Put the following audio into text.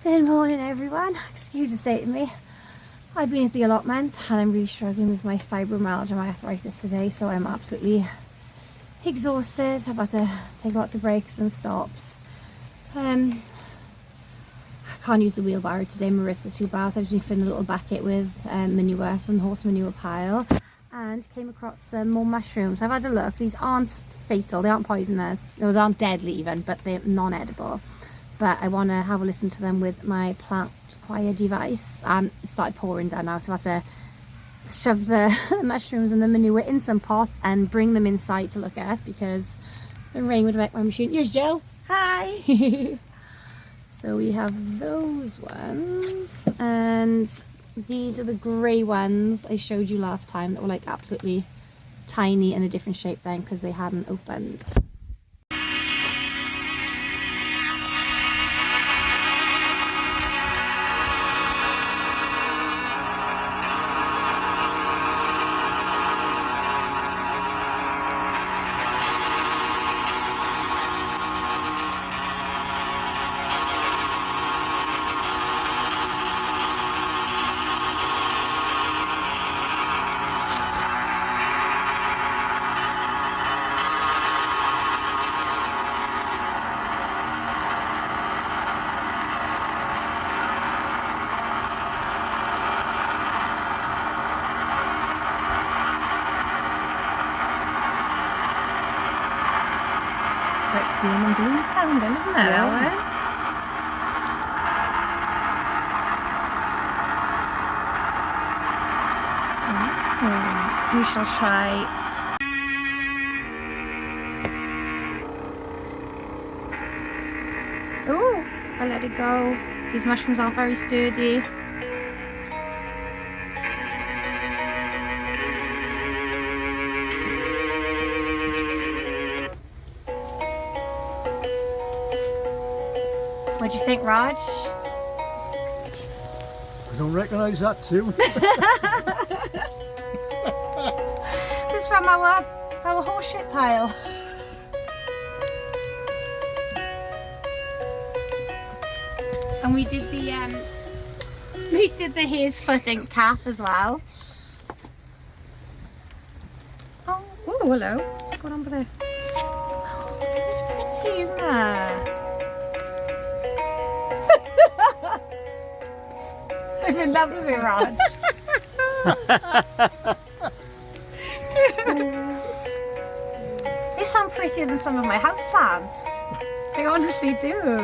Good morning everyone, excuse the state of me. I've been at the allotment and I'm really struggling with my fibromyalgia, my arthritis today, so I'm absolutely exhausted. I've had to take lots of breaks and stops. I can't use the wheelbarrow today, Marissa's too bad, so I've been filling a little bucket with manure from the horse manure pile and came across some more mushrooms. I've had a look, these aren't fatal, they aren't poisonous, no, they aren't deadly even, but they're non-edible. But I want to have a listen to them with my plant quiet device. It started pouring down now, so I had to shove the mushrooms and the manure in some pots and bring them inside to look at, because the rain would wreck my machine. Here's Jill. Hi. So we have those ones, and these are the grey ones I showed you last time that were like absolutely tiny and a different shape then because they hadn't opened. Quite doom and gloom sounding, isn't it? Yeah. We shall try. Oh, I let it go. These mushrooms aren't very sturdy. What do you think, Raj? I don't recognise that too. This is from our horse shit pile. And we did the hare's foot ink cap as well. Oh, hello. what's going on with it? Oh, it's pretty, isn't it? I'm in love with it, Raj. They sound prettier than some of my houseplants. They honestly do.